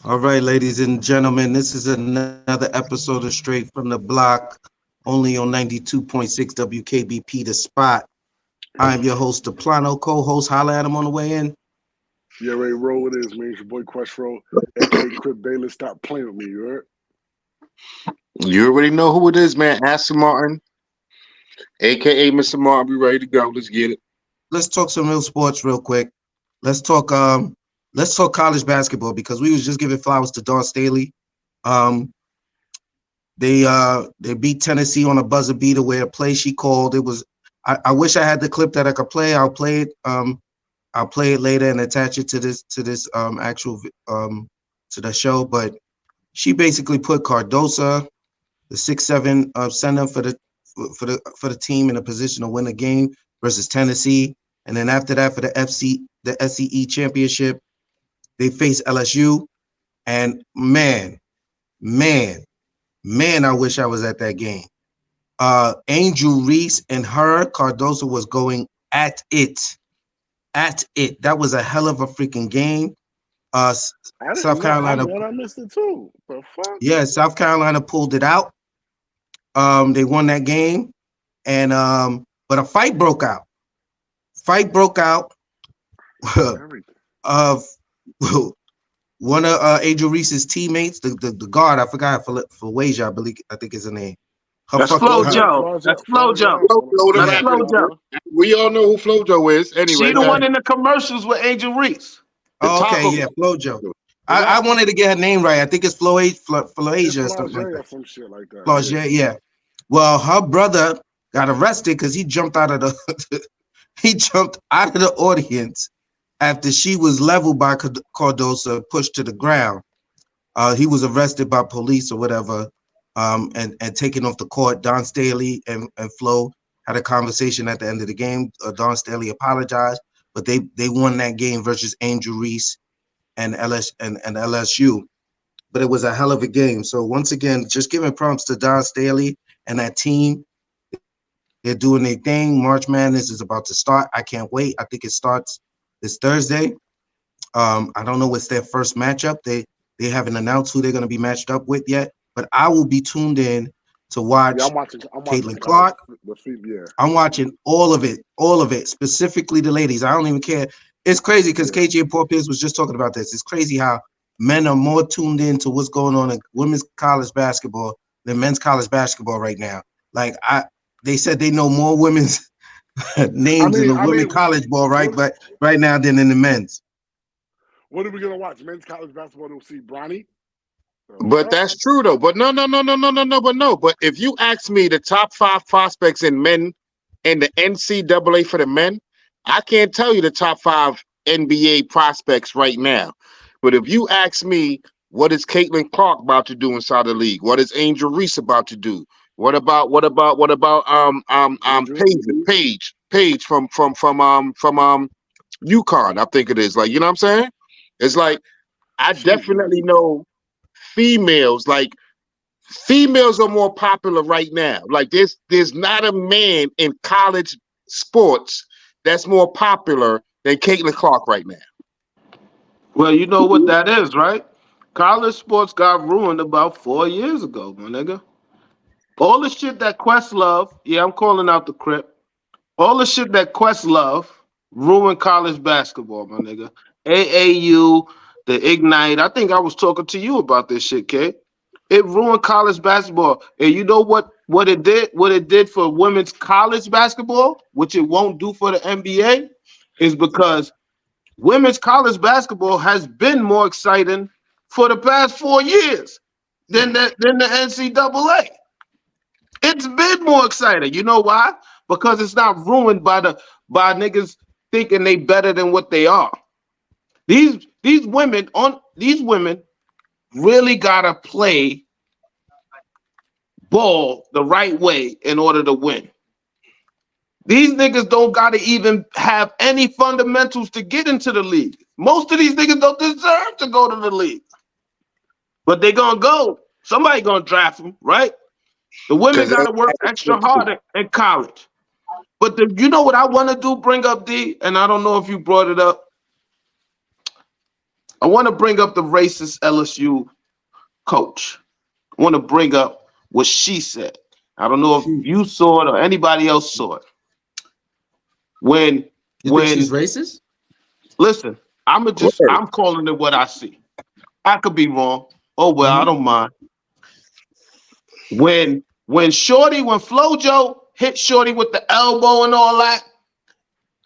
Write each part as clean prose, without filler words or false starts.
All right, ladies and gentlemen, this is another episode of Straight from the Block, only on 92.6 WKBP, The Spot. I am your host, DePlano, co-host. Holla at him on the way in. You already roll it is, man. It's your boy Questro, aka Crip Bayless. Stop playing with me, you heard? You already know who it is, man. Aston Martin, aka Mr. Martin. Be ready to go. Let's get it. Let's talk some real sports real quick. Let's talk college basketball because we was just giving flowers to Dawn Staley. Um, they beat Tennessee on a buzzer beater where a play she called. It was I wish I had the clip that I could play. I'll play it. I'll play it later and attach it to this actual to the show. But she basically put Cardosa, the 6'7" center for the team, in a position to win the game versus Tennessee. And then after that, for the SCE championship, they face LSU. And man, I wish I was at that game. Angel Reese and her, Cardoso was going at it. That was a hell of a freaking game. South Carolina. I missed it too. The fuck? Yeah, South Carolina pulled it out. They won that game, and but a fight broke out. Of one of Angel Reese's teammates, the guard. I forgot, for Wasia, I think is her name. That's FloJo. That's FloJo. That's FloJo. We all know who FloJo is. Anyway, she the one in the commercials with Angel Reese. Oh, okay, yeah, FloJo. I wanted to get her name right. I think it's Floasia or something like that. Some shit like that. Floasia, yeah. Well, her brother got arrested because he jumped out of the audience after she was leveled by Cardosa, pushed to the ground. He was arrested by police or whatever, and taken off the court. Dawn Staley and Flo had a conversation at the end of the game. Dawn Staley apologized, but they won that game versus Angel Reese and LSU. But it was a hell of a game. So once again, just giving props to Dawn Staley and that team. They're doing their thing. March Madness is about to start. I can't wait. I think it starts this Thursday. I don't know what's their first matchup. They haven't announced who they're going to be matched up with yet. But I will be tuned in to watch I'm watching Caitlin Clark. Yeah. I'm watching all of it, specifically the ladies. I don't even care. It's crazy because KJ and Paul Pierce was just talking about this. It's crazy how men are more tuned in to what's going on in women's college basketball than men's college basketball right now. Like they said they know more women's names in the women's college ball but right now than in the men's. What are we gonna watch? Men's college basketball to see Bronny? But that's true though. But no. But if you ask me the top 5 prospects in men in the NCAA for the men, I can't tell you the top 5 NBA prospects right now. But if you ask me, what is Caitlin Clark about to do inside the league? What is Angel Reese about to do? What about Paige from UConn? I think it is. Like, you know what I'm saying? It's like I definitely know females. Like, females are more popular right now. Like there's not a man in college sports that's more popular than Caitlin Clark right now. Well, you know what that is, right? College sports got ruined about 4 years ago, my nigga. All the shit that Questlove, I'm calling out the Crip. All the shit that Questlove ruined college basketball, my nigga. AAU, the Ignite. I think I was talking to you about this shit, K. It ruined college basketball. And you know what it did? What it did for women's college basketball, which it won't do for the NBA, is because women's college basketball has been more exciting for the past 4 years than the NCAA. It's been more exciting. You know why? Because it's not ruined by niggas thinking they better than what they are. These women really gotta play ball the right way in order to win. These niggas don't gotta even have any fundamentals to get into the league. Most of these niggas don't deserve to go to the league. But they gonna go. Somebody gonna draft them, right? The women gotta work extra harder in college. But you know what I want to do? Bring up D, and I don't know if you brought it up. I want to bring up the racist LSU coach. I want to bring up what she said. I don't know if you saw it or anybody else saw it. When she's racist? Listen, I'm calling it what I see. I could be wrong. Oh well, I don't mind. When Flojo hit Shorty with the elbow and all that,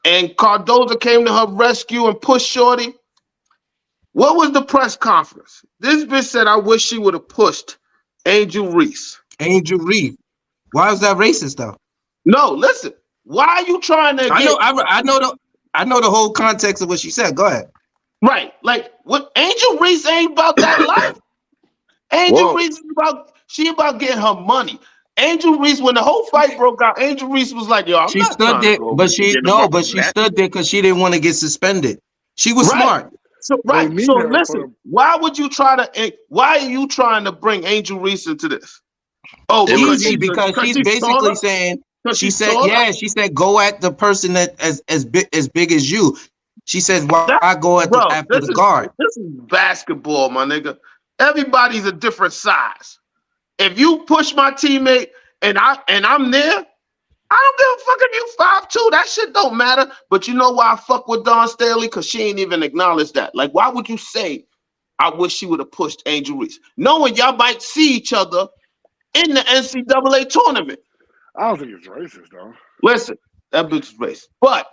and Cardozo came to her rescue and pushed Shorty, what was the press conference? This bitch said, I wish she would have pushed Angel Reese. Angel Reese. Why is that racist though? No, listen. Why are you trying to I know the whole context of what she said. Go ahead. Right. Like what Angel Reese ain't about that life. Angel Reese is about getting her money. Angel Reese, when the whole fight broke out, Angel Reese was like, "Yo, she stood there, but she stood there because she didn't want to get suspended. She was smart." So listen, why are you trying to bring Angel Reese into this? Oh, easy, because she's basically saying she said go at the person that as big as you. She says, why go after the guard? This is basketball, my nigga. Everybody's a different size. If you push my teammate and I'm there, I don't give a fuck if you 5'2". That shit don't matter. But you know why I fuck with Dawn Staley? Because she ain't even acknowledged that. Like, why would you say, I wish she would have pushed Angel Reese? Knowing y'all might see each other in the NCAA tournament. I don't think it's racist, though. Listen, that bitch is racist. But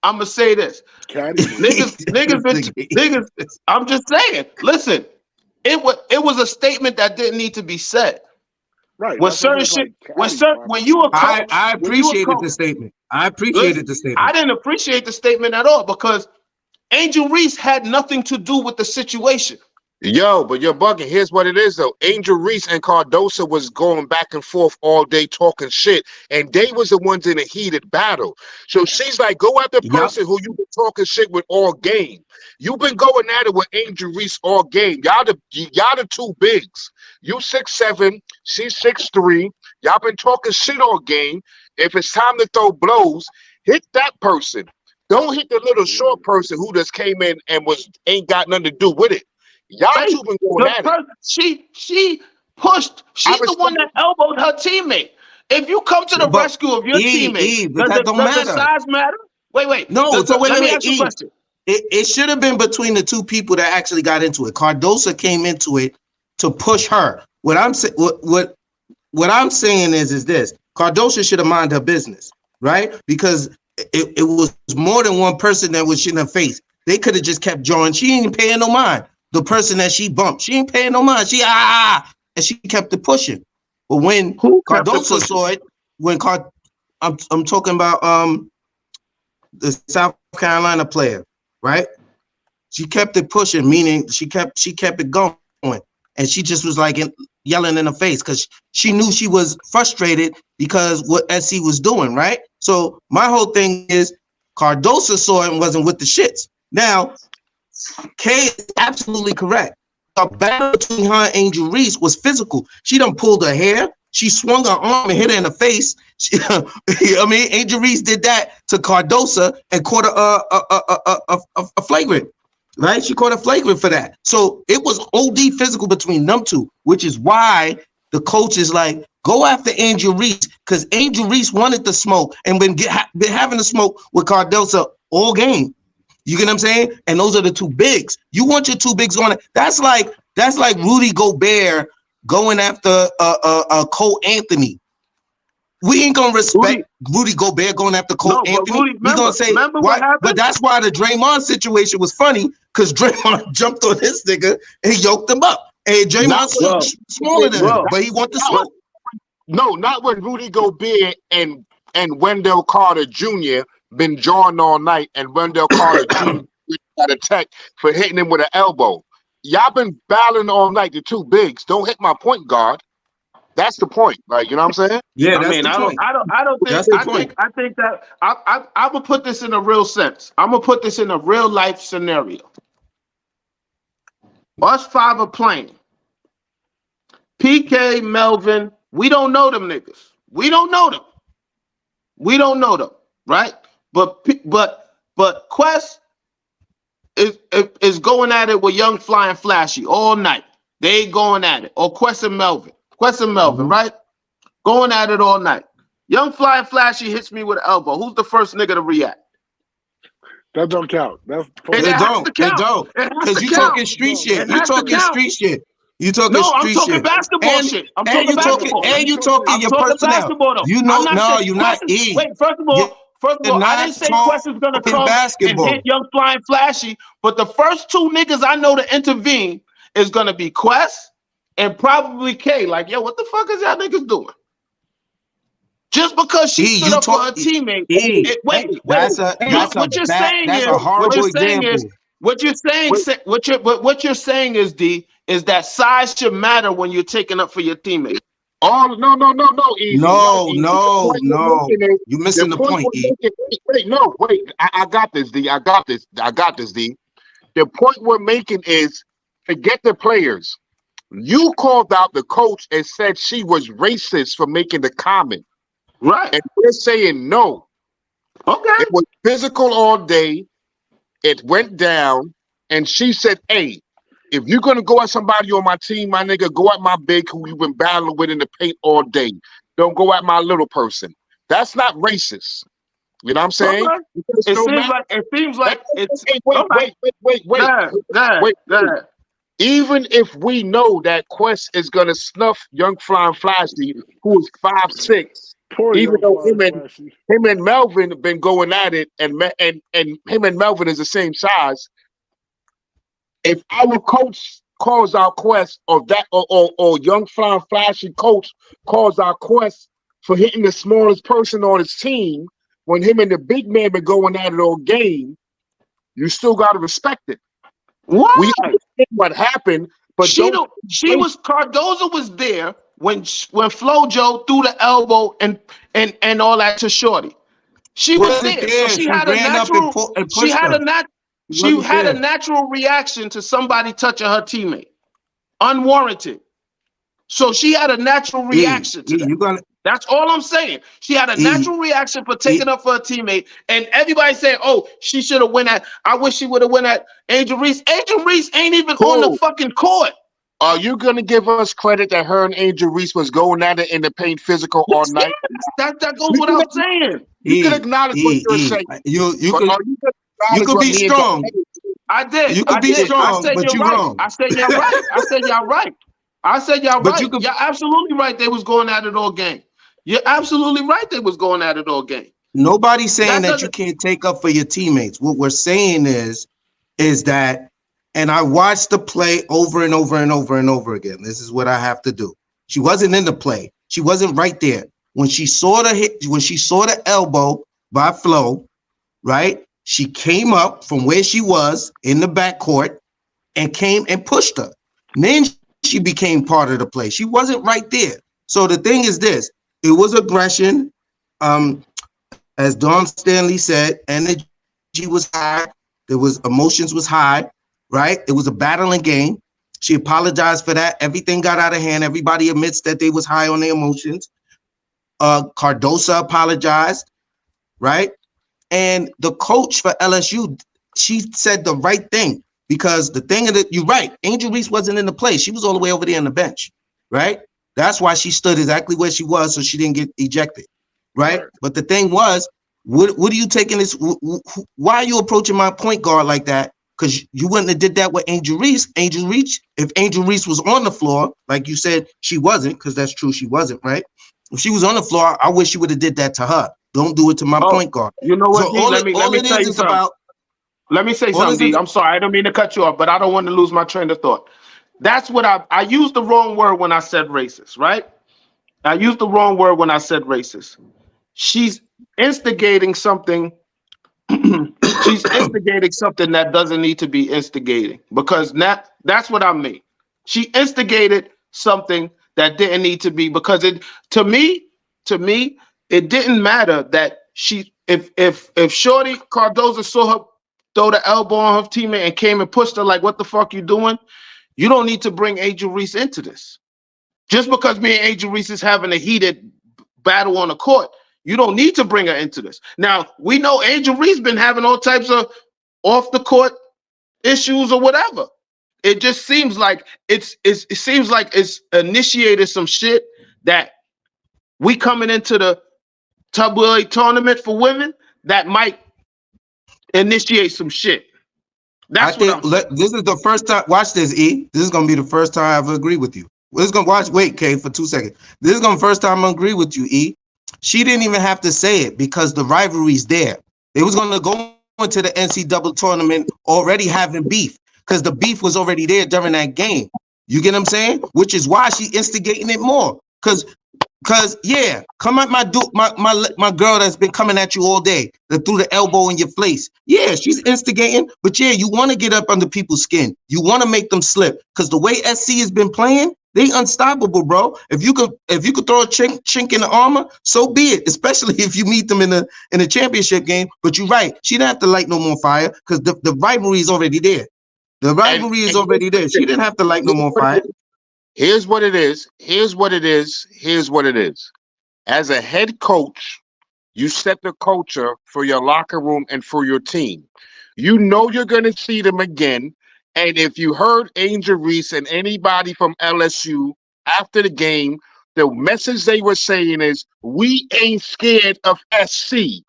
I'm going to say this. Niggas, I'm just saying. Listen, it was a statement that didn't need to be said. Right. When certain shit, when you a coach, I appreciated the statement. I appreciated the statement. I didn't appreciate the statement at all because Angel Reese had nothing to do with the situation. Yo, but you're bugging. Here's what it is, though. Angel Reese and Cardoso was going back and forth all day talking shit, and they was the ones in a heated battle. So she's like, go at the person who you've been talking shit with all game. You've been going at it with Angel Reese all game. Y'all the two bigs. You 6'7", she's 6'3". Y'all been talking shit all game. If it's time to throw blows, hit that person. Don't hit the little short person who just came in and ain't got nothing to do with it. Y'all two been going at it. She pushed. She's the one that elbowed her teammate. If you come to the rescue of your teammate, does the size matter? Wait. No, let me ask you a question. It should have been between the two people that actually got into it. Cardoso came into it to push her. What I'm saying is this: Cardoso should have minded her business, right? Because it was more than one person that was in her face. They could have just kept drawing. She ain't paying no mind. The person that she bumped, she ain't paying no mind. She and she kept it pushing. But when Cardoso saw it, I'm talking about the South Carolina player, right? She kept it pushing, meaning she kept it going, and she just was like yelling in her face because she knew she was frustrated because what SC was doing, right? So my whole thing is Cardoso saw it and wasn't with the shits. Now, Kay is absolutely correct. The battle between her and Angel Reese was physical. She done pulled her hair. She swung her arm and hit her in the face. Angel Reese did that to Cardoso and caught a flagrant, right? She caught a flagrant for that. So it was OD physical between them two, which is why the coach is like, go after Angel Reese, because Angel Reese wanted the smoke and been having the smoke with Cardoso all game. You get what I'm saying? And those are the two bigs. You want your two bigs on it. That's like Rudy Gobert going after Cole Anthony. We ain't gonna respect Rudy Gobert going after Cole Anthony. We're gonna say why, but that's why the Draymond situation was funny, because Draymond jumped on this nigga and yoked him up. And Draymond's smaller than him, but he want the smoke. No, not when Rudy Gobert and Wendell Carter Jr. been jawing all night, and Wendell Carter Jr. got attacked for hitting him with an elbow. Y'all been battling all night, the two bigs. Don't hit my point guard. That's the point. Like, you know what I'm saying? Yeah, I think that I'm gonna put this in a real sense. I'm gonna put this in a real life scenario. Us five are playing. PK, Melvin, we don't know them niggas. We don't know them, right? But Quest, is going at it with Young Fly and Flashy all night. They going at it. Or Quest and Melvin. Right? Going at it all night. Young Fly and Flashy hits me with an elbow. Who's the first nigga to react? That don't count. That's It don't. Because you talking street shit. You talking street shit. You talking street shit. I'm talking basketball shit. I'm talking basketball. And you talking your personnel. You know, no, you're not E. Wait, first of all, I didn't say Quest is gonna come and hit Young Fly and Flashy, but the first two niggas I know to intervene is gonna be Quest and probably K. Like, yo, what the fuck is y'all niggas doing? Just because she stood up for her teammate. What you're saying is D, is that size should matter when you're taking up for your teammate. Oh, no, Easy. No. You're missing the point, E. Wait. I got this, D. I got this, D. The point we're making is, forget the players. You called out the coach and said she was racist for making the comment. Right. And we're saying no. Okay. It was physical all day. It went down. And she said, hey, if you're going to go at somebody on my team, my nigga, go at my big who you've been battling with in the paint all day. Don't go at my little person. That's not racist. You know what I'm saying? Okay. It seems like it's... Wait. Even if we know that Quest is going to snuff Young Fly and Flashy, who is 5'6", even though him and Melvin have been going at it, and him and Melvin is the same size. If our coach calls out Quest or Young Fly and Flashy coach calls out Quest for hitting the smallest person on his team, when him and the big man been going at it all game, you still got to respect it. Why? We understand what happened, but Cardozo was there when FloJo threw the elbow and all that to Shorty. She was there. So she had a natural reaction to somebody touching her teammate, unwarranted. So she had a natural reaction to that. That's all I'm saying. She had a natural reaction for taking up for her teammate, and everybody saying, "Oh, she should have went at." I wish she would have went at Angel Reese. Angel Reese ain't even on the fucking court. Are you gonna give us credit that her and Angel Reese was going at it in the paint physical all night? That goes without saying. You can acknowledge what you're saying. You could be strong. I did. You could be strong, but you're wrong. I said you're right. I said y'all right. You're absolutely right. They was going at it all game. You're absolutely right. They was going at it all game. Nobody's saying that you can't take up for your teammates. What we're saying is that, and I watched the play over and over and over and over again. This is what I have to do. She wasn't in the play. She wasn't right there. When she saw the elbow by Flo, right? She came up from where she was in the backcourt and came and pushed her. And then she became part of the play. She wasn't right there. So the thing is this. It was aggression, as Dawn Stanley said. Energy was high. There was emotions was high, right? It was a battling game. She apologized for that. Everything got out of hand. Everybody admits that they was high on their emotions. Cardoso apologized, right? And the coach for LSU, she said the right thing, because the thing of it, you're right. Angel Reese wasn't in the play. She was all the way over there on the bench, right? That's why she stood exactly where she was, so she didn't get ejected, right? But the thing was, what are you taking this? Why are you approaching my point guard like that? Because you wouldn't have did that with Angel Reese. If Angel Reese was on the floor, like you said, she wasn't, because that's true, she wasn't, right? If she was on the floor, I wish you would have did that to her. Don't do it to my point guard. You know what? So let me tell you something. Let me say something, D. I'm sorry, I don't mean to cut you off, but I don't want to lose my train of thought. That's what I used the wrong word when I said racist, right? I used the wrong word when I said racist. She's instigating something. She's instigating something that doesn't need to be instigating, because that's what I mean. She instigated something that didn't need to be, because to me, it didn't matter that if Shorty Cardozo saw her throw the elbow on her teammate and came and pushed her like, what the fuck you doing? You don't need to bring Angel Reese into this. Just because me and Angel Reese is having a heated battle on the court, you don't need to bring her into this. Now, we know Angel Reese been having all types of off the court issues or whatever. It just seems like it seems like it's initiated some shit that we coming into the WA tournament for women that might initiate some shit. That's what I'm saying. This is the first time. Watch this, E. This is gonna be the first time I ever agree with you. This is gonna watch. Wait, K, for 2 seconds. This is gonna first time I agree with you, E. She didn't even have to say it because the rivalry's there. They was gonna go into the NCAA tournament already having beef because the beef was already there during that game. You get what I'm saying? Which is why she instigating it more. Cause yeah, come at my girl that's been coming at you all day, that threw the elbow in your face. Yeah, she's instigating, but yeah, you want to get up under people's skin. You want to make them slip. Cause the way SC has been playing, they unstoppable, bro. If you could throw a chink in the armor, so be it. Especially if you meet them in a championship game. But you're right, she didn't have to light no more fire because the rivalry is already there. The rivalry is already there. She didn't have to light no more fire. Here's what it is. Here's what it is. Here's what it is. As a head coach, you set the culture for your locker room and for your team. You know you're going to see them again. And if you heard Angel Reese and anybody from LSU after the game, the message they were saying is, we ain't scared of SC.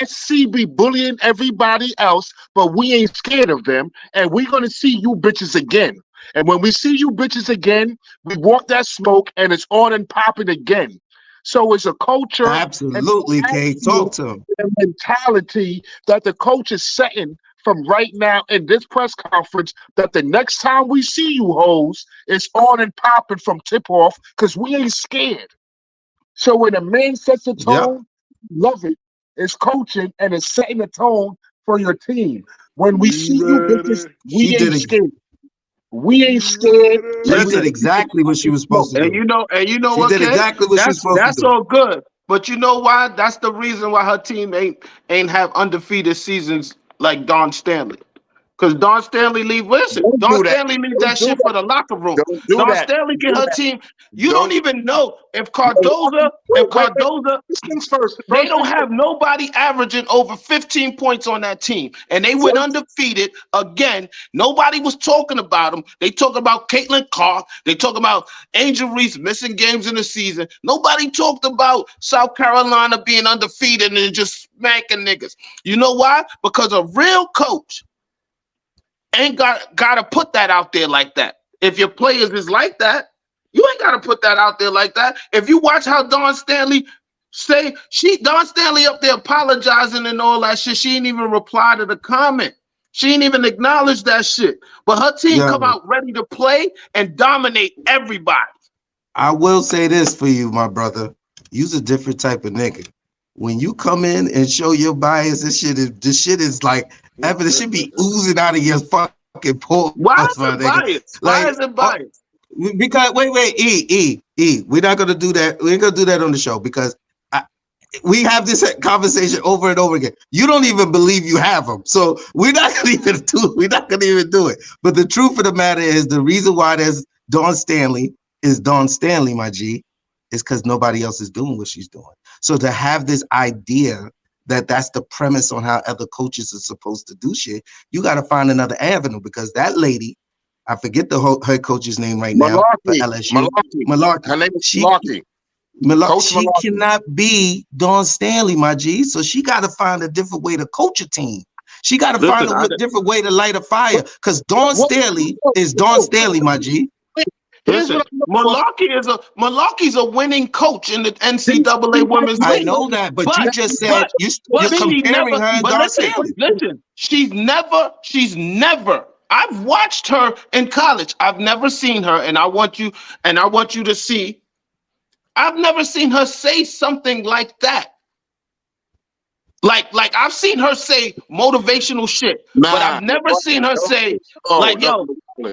SC be bullying everybody else, but we ain't scared of them. And we're going to see you bitches again. And when we see you bitches again, we walk that smoke and it's on and popping again. So it's a culture. Absolutely, Kay. Talk to him. The mentality that the coach is setting from right now in this press conference that the next time we see you hoes, it's on and popping from tip off because we ain't scared. So when a man sets the tone, love it. It's coaching and it's setting the tone for your team. When we see you bitches, we ain't scared. We ain't scared. She did exactly what she was supposed to do. And you know she what? Did exactly what she was supposed to do. That's all good. But you know why? That's the reason why her team ain't have undefeated seasons like Don Stanley. Because Don Stanley leave. Listen, Don Stanley leave that shit for the locker room. Don Stanley get her team. You don't even know if Cardoza, they don't have nobody averaging over 15 points on that team. And they went undefeated again. Nobody was talking about them. They talk about Caitlin Clark. They talk about Angel Reese missing games in the season. Nobody talked about South Carolina being undefeated and just smacking niggas. You know why? Because a real coach ain't gotta put that out there like that. If your players is like that, you ain't gotta put that out there like that. If you watch how Don Stanley Don Stanley up there apologizing and all that shit, she didn't even reply to the comment. She didn't even acknowledge that shit. But her team come out ready to play and dominate everybody. I will say this for you, my brother. You's a different type of nigga. When you come in and show your bias, this shit is like, after this should be oozing out of your fucking pores. Why is it biased? Why is it biased? Because wait, E, we're not gonna do that. We ain't gonna do that on the show because we have this conversation over and over again. You don't even believe you have them, so we're not gonna even do it. But the truth of the matter is, the reason why there's Dawn Stanley, my G, is because nobody else is doing what she's doing. So to have this idea that that's the premise on how other coaches are supposed to do shit, you got to find another avenue because that lady, I forget the head coach's name right now for LSU. Malarkey. Her name is Malarkey. She cannot be Dawn Stanley, my G. So she got to find a different way to coach a team. She got to find a different way to light a fire because Dawn Stanley is Dawn Stanley, my G. Listen, Malarkey's a winning coach in the NCAA Women's League. I know that, but you just said you're comparing her and Dawn Stanley. Listen, she's never. I've watched her in college. I've never seen her, and I want you to see. I've never seen her say something like that. Like I've seen her say motivational shit, but I've never seen her say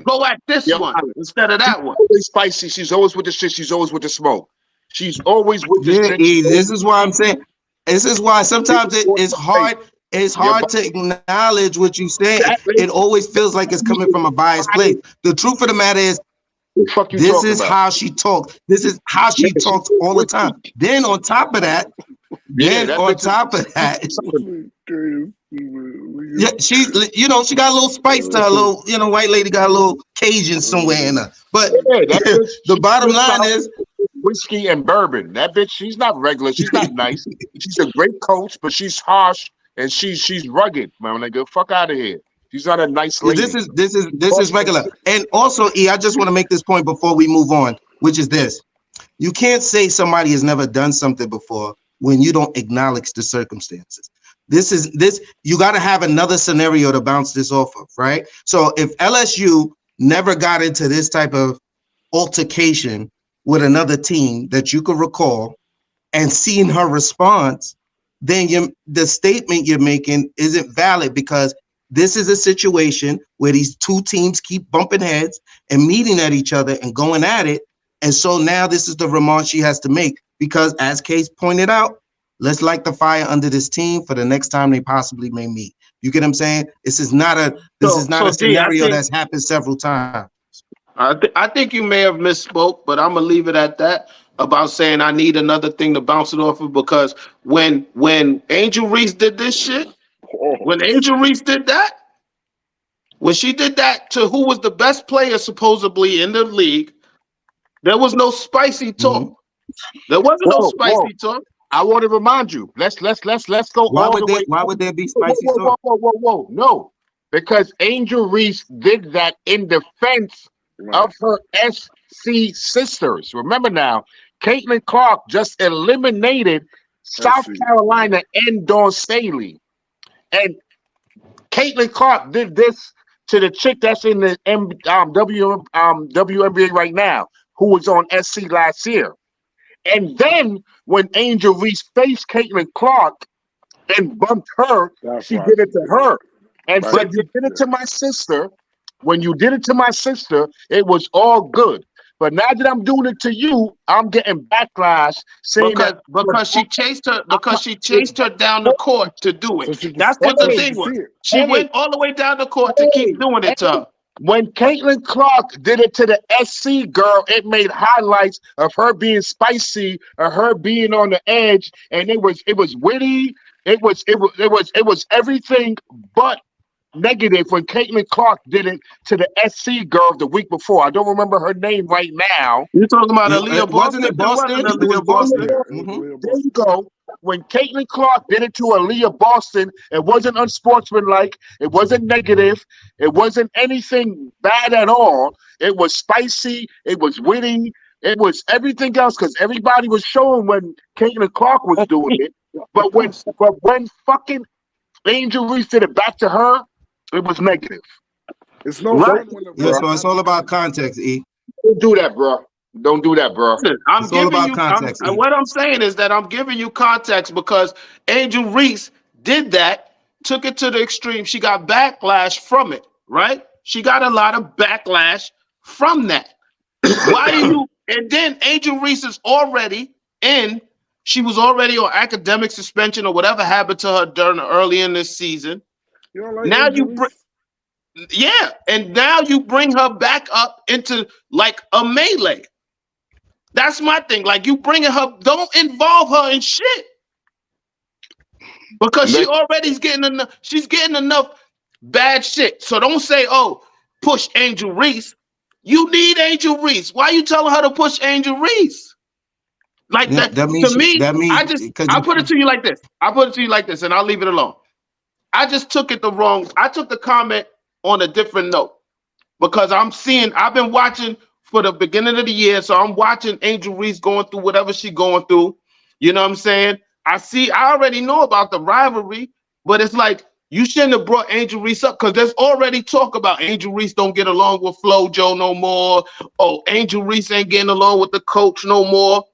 go at this one instead of that one. Always spicy. She's always with the shit. She's always with the smoke. She's always with the shit. This is why I'm saying. This is why sometimes it's hard. It's hard to acknowledge what you say. It always feels like it's coming from a biased place. The truth of the matter is, this is how she talks. This is how she talks all the time. Then on top of that, Yeah, she, you know, she got a little spice to her. Little, you know, white lady got a little Cajun somewhere in her. But Yeah, that bitch, the bottom she line flips is, out whiskey and bourbon. That bitch, she's not regular. She's not nice. She's a great coach, but she's harsh and she's rugged, man. Nigga, fuck out of here. She's not a nice lady. this is regular. And also, E, I just want to make this point before we move on, which is this: you can't say somebody has never done something before when you don't acknowledge the circumstances. This you got to have another scenario to bounce this off of, right? So if LSU never got into this type of altercation with another team that you could recall and seeing her response, then the statement you're making isn't valid, because this is a situation where these two teams keep bumping heads and meeting at each other and going at it. And so now this is the remark she has to make, because as Case pointed out, let's light the fire under this team for the next time they possibly may meet. You get what I'm saying? This is not a scenario that's happened several times. I think you may have misspoke, but I'm gonna leave it at that about saying I need another thing to bounce it off of, because when Angel Reese did this shit, when Angel Reese did that, when she did that to who was the best player supposedly in the league, there was no spicy talk. Mm-hmm. There wasn't no spicy talk. I want to remind you. Let's go all the way. Why would there be spicy talk? Whoa. No, because Angel Reese did that in defense of her SC sisters. Remember now, Caitlin Clark just eliminated South Carolina and Dawn Staley. And Caitlin Clark did this to the chick that's in the WNBA right now, who was on SC last year. And then when Angel Reese faced Caitlin Clark and bumped her, she did it to her. And said, you did it to my sister. When you did it to my sister, it was all good. But now that I'm doing it to you, I'm getting backlash saying because she chased her down the court to do it. That's what the thing was. She went all the way down the court to keep doing it to her. When Caitlin Clark did it to the SC girl, it made highlights of her being spicy, or her being on the edge, and it was witty. It was everything but negative when Caitlin Clark did it to the SC girl the week before. I don't remember her name right now. You're talking about Aaliyah Boston? Wasn't it Boston? It was Boston. Mm-hmm. There you go. When Caitlin Clark did it to Aaliyah Boston, it wasn't unsportsmanlike. It wasn't negative. It wasn't anything bad at all. It was spicy. It was witty. It was everything else, because everybody was showing when Caitlin Clark was doing it. But when fucking Angel Reese did it back to her, it was negative. It's no fun when so it's all about context, E. Don't do that, bro. Don't do that, bro. I'm giving you context. What I'm saying is that I'm giving you context because Angel Reese did that, took it to the extreme. She got backlash from it, right? She got a lot of backlash from that. Why do you? And then Angel Reese is already in. She was already on academic suspension or whatever happened to her early in this season. You don't like now Angel you Reese? and now you bring her back up into like a melee. That's my thing. Like, you bringing her, don't involve her in shit, because she already getting enough. She's getting enough bad shit. So don't say, "Oh, push Angel Reese." You need Angel Reese. Why are you telling her to push Angel Reese? Like that means, to me, I put it to you like this. And I'll leave it alone. I just took it the wrong. I took the comment on a different note, because I've been watching for the beginning of the year. So I'm watching Angel Reese going through whatever she's going through. You know what I'm saying? I already know about the rivalry, but it's like, you shouldn't have brought Angel Reese up, because there's already talk about Angel Reese don't get along with Flo Joe no more. Oh, Angel Reese ain't getting along with the coach no more.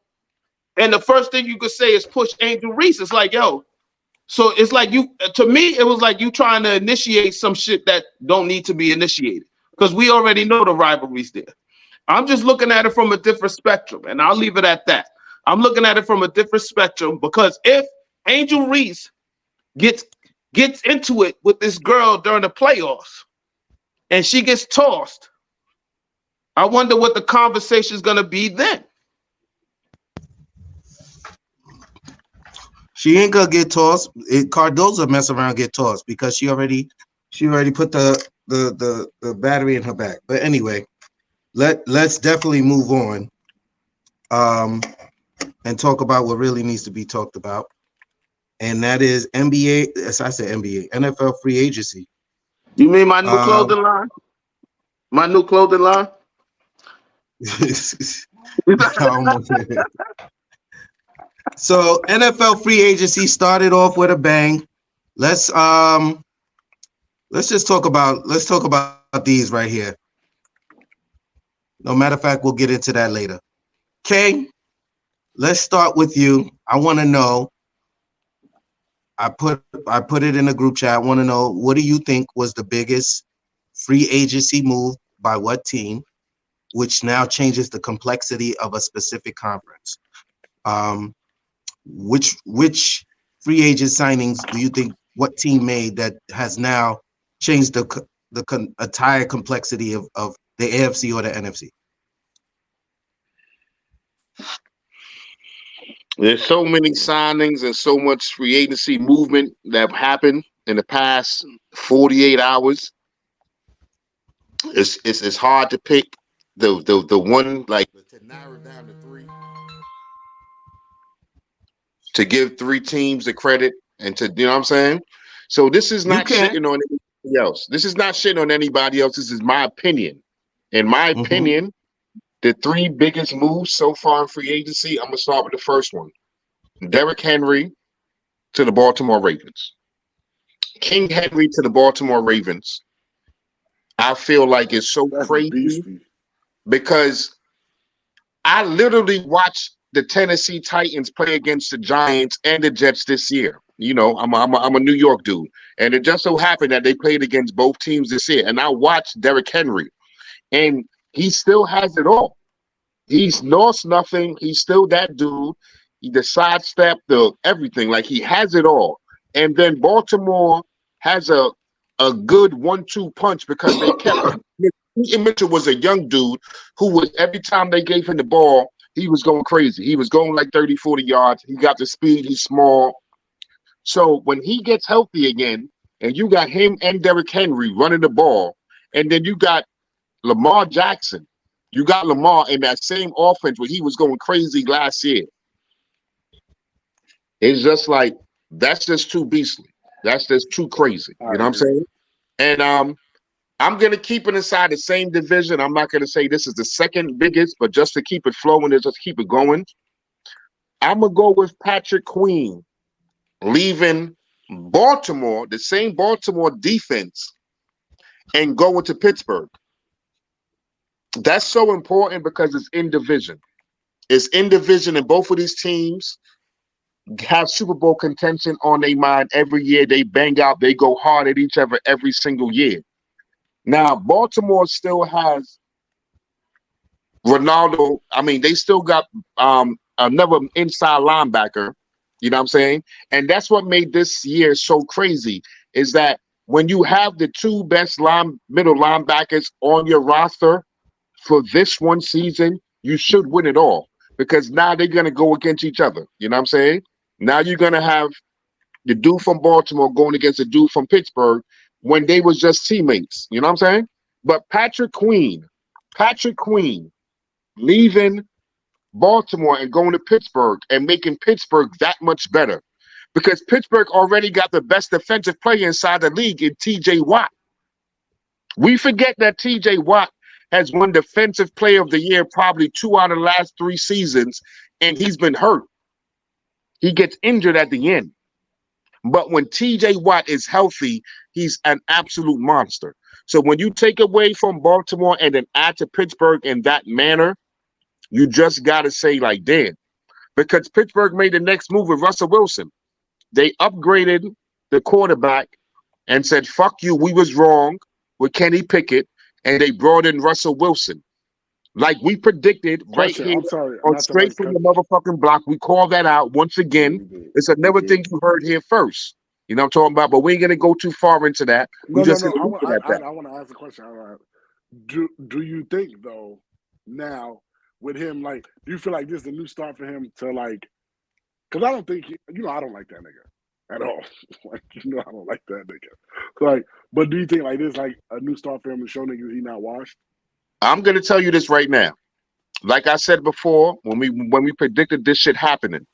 And the first thing you could say is push Angel Reese. It's like, yo. So it's like to me, it was like you trying to initiate some shit that don't need to be initiated, because we already know the rivalry's there. I'm just looking at it from a different spectrum, and I'll leave it at that. I'm looking at it from a different spectrum, because if Angel Reese gets into it with this girl during the playoffs and she gets tossed, I wonder what the conversation is going to be then. She ain't gonna get tossed. Cardoza mess around, get tossed because she already put the battery in her back. But anyway, let's definitely move on. And talk about what really needs to be talked about, and that is NBA. As I said, NBA, NFL free agency. You mean my new clothing line? My new clothing line? So NFL free agency started off with a bang. Let's just talk about these right here. No matter of fact, we'll get into that later. Okay, let's start with you. I want to know. I put it in the group chat. I want to know, what do you think was the biggest free agency move by what team, which now changes the complexity of a specific conference? Which free agent signings do you think what team made that has now changed the entire complexity of the AFC or the NFC? There's so many signings and so much free agency movement that happened in the past 48 hours. It's hard to pick the one, like, to narrow down to three, to give three teams the credit and to, you know what I'm saying? So this is not shitting on anybody else. This is not shitting on anybody else. This is my opinion. In my opinion, the three biggest moves so far in free agency, I'm going to start with the first one. Derrick Henry to the Baltimore Ravens. King Henry to the Baltimore Ravens. I feel like it's so crazy because I literally watched the Tennessee Titans play against the Giants and the Jets this year. You know, I'm a New York dude, and it just so happened that they played against both teams this year. And I watched Derrick Henry, and he still has it all. He's lost nothing. He's still that dude. The sidestep, the everything, like he has it all. And then Baltimore has a good 1-2 punch because they kept Mitchell was a young dude who was, every time they gave him the ball, he was going crazy. He was going like 30, 40 yards. He got the speed. He's small. So when he gets healthy again, and you got him and Derrick Henry running the ball, and then you got Lamar Jackson, you got Lamar in that same offense where he was going crazy last year. It's just like, that's just too beastly. That's just too crazy. You know what I'm saying? And I'm going to keep it inside the same division. I'm not going to say this is the second biggest, but just to keep it flowing and just keep it going, I'm going to go with Patrick Queen leaving Baltimore, the same Baltimore defense, and going to Pittsburgh. That's so important because it's in division. It's in division, and both of these teams have Super Bowl contention on their mind every year. They bang out, they go hard at each other every single year. Now, Baltimore still has Ronaldo. I mean, they still got another inside linebacker. You know what I'm saying? And that's what made this year so crazy, is that when you have the two best middle linebackers on your roster for this one season, you should win it all, because now they're going to go against each other. You know what I'm saying? Now you're going to have the dude from Baltimore going against the dude from Pittsburgh when they was just teammates. You know what I'm saying? But Patrick Queen leaving Baltimore and going to Pittsburgh and making Pittsburgh that much better, because Pittsburgh already got the best defensive player inside the league in TJ Watt. We forget that TJ Watt has won Defensive Player of the Year probably 2 out of the last 3 seasons, and he's been hurt. He gets injured at the end. But when TJ Watt is healthy, he's an absolute monster. So when you take away from Baltimore and then add to Pittsburgh in that manner, you just got to say, like, damn. Because Pittsburgh made the next move with Russell Wilson. They upgraded the quarterback and said, fuck you, we was wrong with Kenny Pickett, and they brought in Russell Wilson. Like we predicted right here on Straight from the Motherfucking Block. We call that out once again. It's another thing you heard here first. You know what I'm talking about? But we ain't going to go too far into that. No. I want to ask a question. Do you think, though, now with him, like, do you feel like this is a new start for him to, like, Because I don't think I don't like that nigga at all. Like, I don't like that nigga. Like, but do you think like this, like a new Star Family show nigga, he not washed? I'm gonna tell you this right now. Like I said before, when we predicted this shit happening,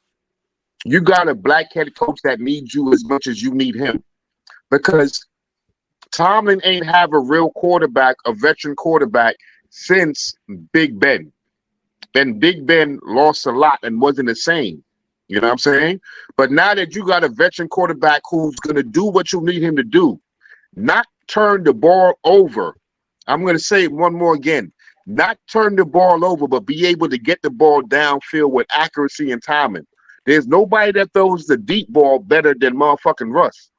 you got a black head coach that needs you as much as you need him, because Tomlin ain't have a real quarterback, a veteran quarterback, since Big Ben. And Big Ben lost a lot and wasn't the same. You know what I'm saying? But now that you got a veteran quarterback who's going to do what you need him to do, not turn the ball over. I'm going to say it one more again. Not turn the ball over, but be able to get the ball downfield with accuracy and timing. There's nobody that throws the deep ball better than motherfucking Russ.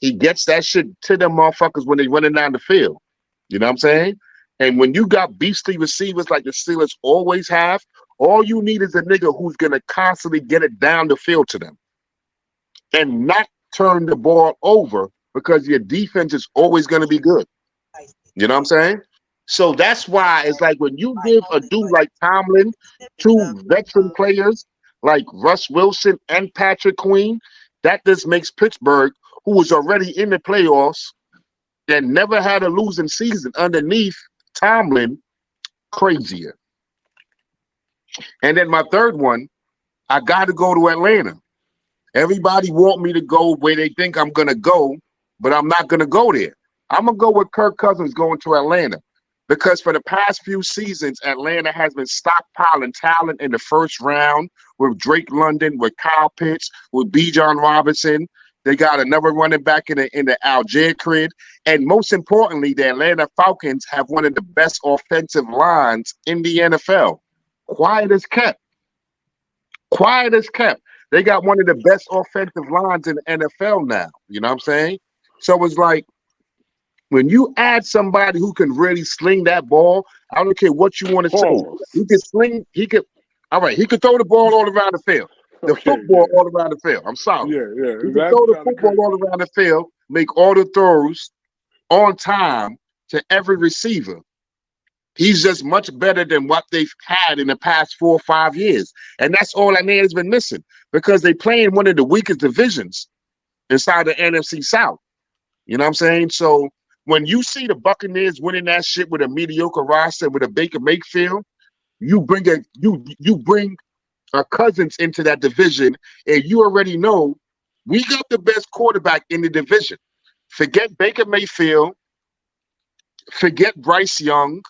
He gets that shit to them motherfuckers when they running down the field. You know what I'm saying? And when you got beastly receivers like the Steelers always have, all you need is a nigga who's going to constantly get it down the field to them and not turn the ball over, because your defense is always going to be good. You know what I'm saying? So that's why it's like when you give a dude like Tomlin two veteran players like Russ Wilson and Patrick Queen, that just makes Pittsburgh, who was already in the playoffs and never had a losing season underneath Tomlin, crazier. And then my third one, I got to go to Atlanta. Everybody want me to go where they think I'm going to go, but I'm not going to go there. I'm going to go with Kirk Cousins going to Atlanta, because for the past few seasons, Atlanta has been stockpiling talent in the first round with Drake London, with Kyle Pitts, with Bijan Robinson. They got another running back in the Algier kid. And most importantly, the Atlanta Falcons have one of the best offensive lines in the NFL. Quiet as kept. Quiet as kept. They got one of the best offensive lines in the NFL now. You know what I'm saying? So it's like, when you add somebody who can really sling that ball, I don't care what you want to say. He can sling, he could throw the ball all around the field. The football all around the field. I'm sorry. Yeah. He can throw the football all around the field, make all the throws on time to every receiver. He's just much better than what they've had in the past 4 or 5 years. And that's all Atlanta's been missing, because they play in one of the weakest divisions inside the NFC South. You know what I'm saying? So when you see the Buccaneers winning that shit with a mediocre roster, with a Baker Mayfield, you bring a Cousins into that division, and you already know we got the best quarterback in the division. Forget Baker Mayfield, forget Bryce Young,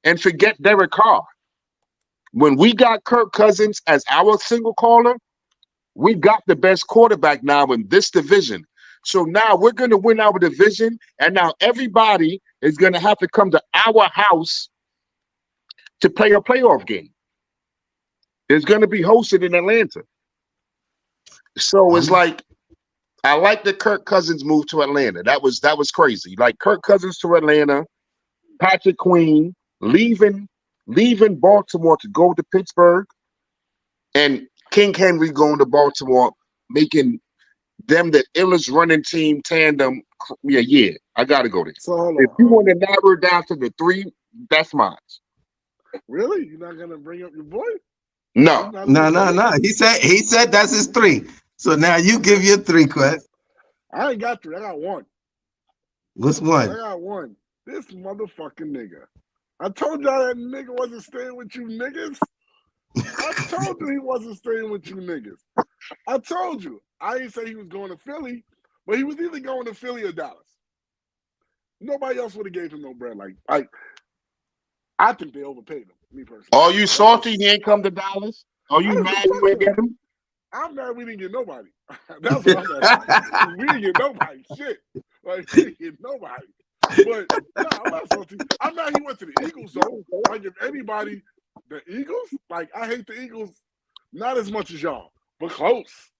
and forget Derek Carr. When we got Kirk Cousins as our single caller, we got the best quarterback now in this division. So now we're going to win our division, and now everybody is going to have to come to our house to play a playoff game. It's going to be hosted in Atlanta. So it's like, I like the Kirk Cousins move to Atlanta. That was crazy. Like Kirk Cousins to Atlanta, Patrick Queen leaving Baltimore to go to Pittsburgh, and King Henry going to Baltimore, making them the illest running team tandem. Yeah, I gotta go there. So if you want to narrow it down to the 3, that's mine. Really? You're not gonna bring up your boy? No. He said that's his 3. So now you give your 3, Quest. I ain't got 3. I got 1. What's 1? I got 1. This motherfucking nigga. I told y'all that nigga wasn't staying with you niggas. I told you he wasn't staying with you niggas. I told you. I didn't say he was going to Philly, but he was either going to Philly or Dallas. Nobody else would have gave him no bread. Like I think they overpaid him, me personally. Are you salty he ain't come to Dallas? Are you mad you ain't get him? I'm mad we didn't get nobody. That's what I'm mad. We didn't get nobody. Shit. Like, we didn't get nobody. But, no, I'm not salty. I'm mad he went to the Eagles, though. Like, if anybody, the Eagles, like, I hate the Eagles not as much as y'all, but close.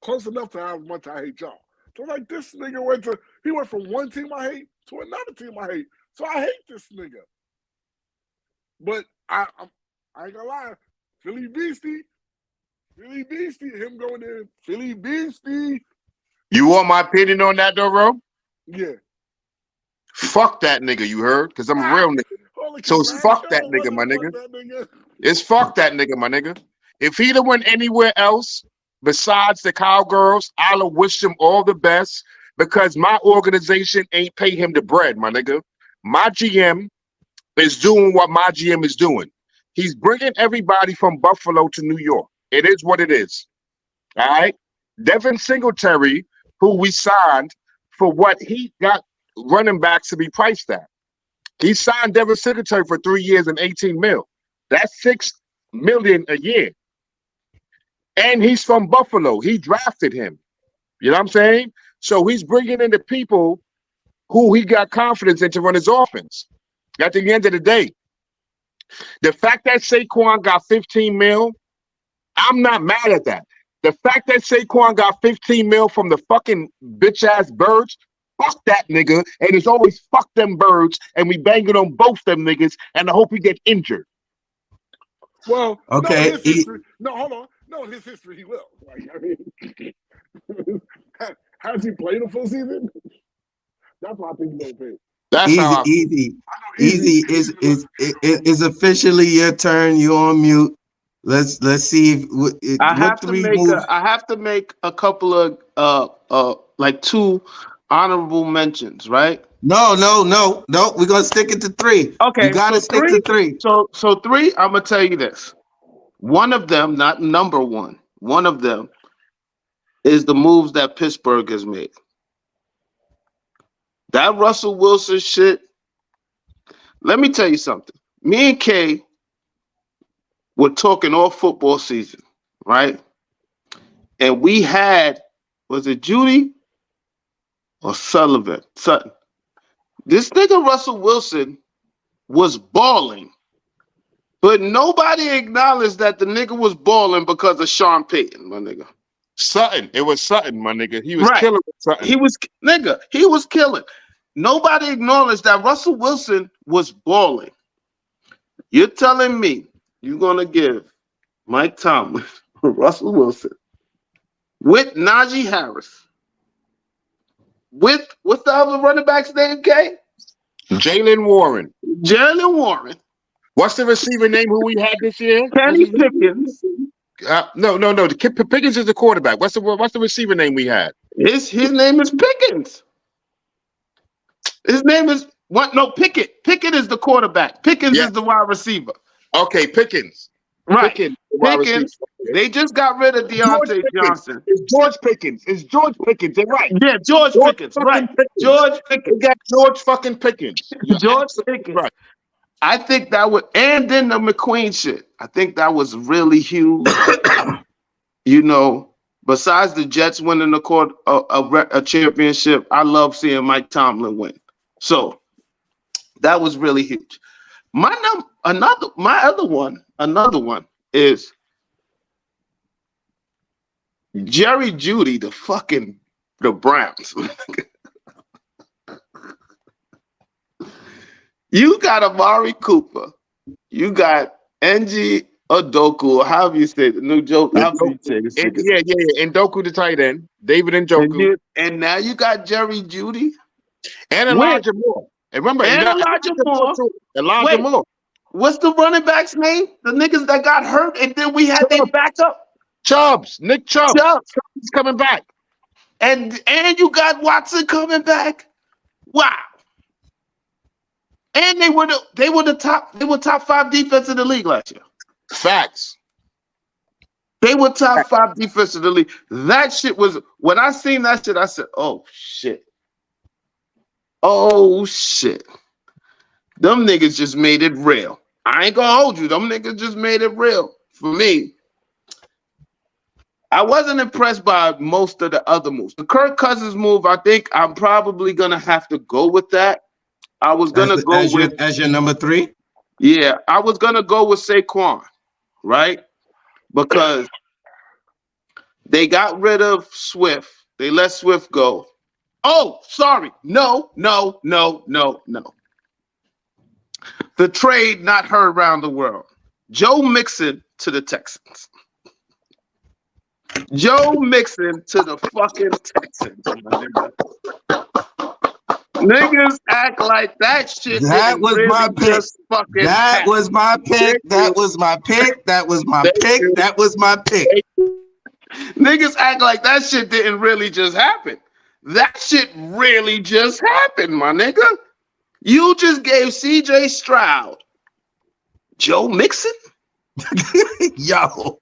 Close enough to how much I hate y'all. So, like, this nigga went from one team I hate to another team I hate. So, I hate this nigga. But I ain't gonna lie. Philly Beastie, him going there, Philly Beastie. You want my opinion on that, though, bro? Yeah. Fuck that nigga, you heard? Because I'm a real nigga. So it's fuck that nigga, my nigga. It's fuck that nigga, my nigga. If he'd have went anywhere else, besides the Cowgirls, I'll wish him all the best because my organization ain't pay him the bread, my nigga. My GM is doing what my GM is doing. He's bringing everybody from Buffalo to New York. It is what it is. All right? Devin Singletary, who we signed for what he got running backs to be priced at. He signed Devin Singletary for 3 years and 18 mil. That's $6 million a year. And he's from Buffalo. He drafted him. You know what I'm saying? So he's bringing in the people who he got confidence in to run his offense. At the end of the day, the fact that Saquon got 15 mil, I'm not mad at that. The fact that Saquon got 15 mil from the fucking bitch-ass Birds, fuck that nigga. And it's always fuck them Birds, and we banging on both them niggas, and I hope he get injured. Well, okay. Hold on. No, in his history, he will. Like, I mean, has he played a full season? That's why I think he's going to pay. That's Easy is officially your turn. You on mute. Let's see if I have to make a couple of like 2 honorable mentions, right? No. We're gonna stick it to 3. Okay, you gotta stick to 3. So 3. I'm gonna tell you this. One of them, not number one. One of them is the moves that Pittsburgh has made. That Russell Wilson shit. Let me tell you something. Me and Kay were talking all football season, right? And we had, was it Judy or Sullivan? Sutton. This nigga Russell Wilson was balling, but nobody acknowledged that the nigga was balling because of Sean Payton, my nigga. Sutton. It was Sutton, my nigga. He was killing Sutton. He was killing. Nobody acknowledged that Russell Wilson was balling. You're telling me you're going to give Mike Tomlin Russell Wilson with Najee Harris, with what's the other running back's name, Kay? Jalen Warren. What's the receiver name who we had this year? Kenny Pickens. No. Pickens is the quarterback. What's the receiver name we had? His name is Pickens. His name is what? No, Pickett. Pickett is the quarterback. Pickens is the wide receiver. Okay, Pickens. Right. Pickens. They just got rid of Deontay Johnson. It's George Pickens. They're right. Yeah, George Pickens. Right. Pickens. George Pickens. They got George fucking Pickens. George Pickens. Right. I think that would, and then the McQueen shit. I think that was really huge. You know, besides the Jets winning a championship, I love seeing Mike Tomlin win. So that was really huge. Another one is Jerry Jeudy, the Browns. You got Amari Cooper. You got Ng Ndoku, however you say the new joke. Yeah. Ndoku the tight end. David Njoku. And now you got Jerry Jeudy. And Elijah Moore. And remember, Elijah Moore. What's the running back's name? The niggas that got hurt, and then we had their backup. Nick Chubb. He's coming back. And you got Watson coming back. Wow. And they were top 5 defense in the league last year. Facts. They were top 5 defense in the league. That shit was, when I seen that shit, I said, oh shit. Oh shit. Them niggas just made it real. I ain't gonna hold you. Them niggas just made it real. For me, I wasn't impressed by most of the other moves. The Kirk Cousins move, I think I'm probably gonna have to go with that. I was gonna go as your number 3. Yeah, I was gonna go with Saquon, right? Because they got rid of Swift. They let Swift go. Oh, sorry. No. The trade not heard around the world. Joe Mixon to the Texans. Joe Mixon to the fucking Texans. Niggas act like that shit. That was my pick. That was my pick. That was my pick. That was my pick. That was my pick. Niggas act like that shit didn't really just happen. That shit really just happened, my nigga. You just gave CJ Stroud Joe Mixon? Yo,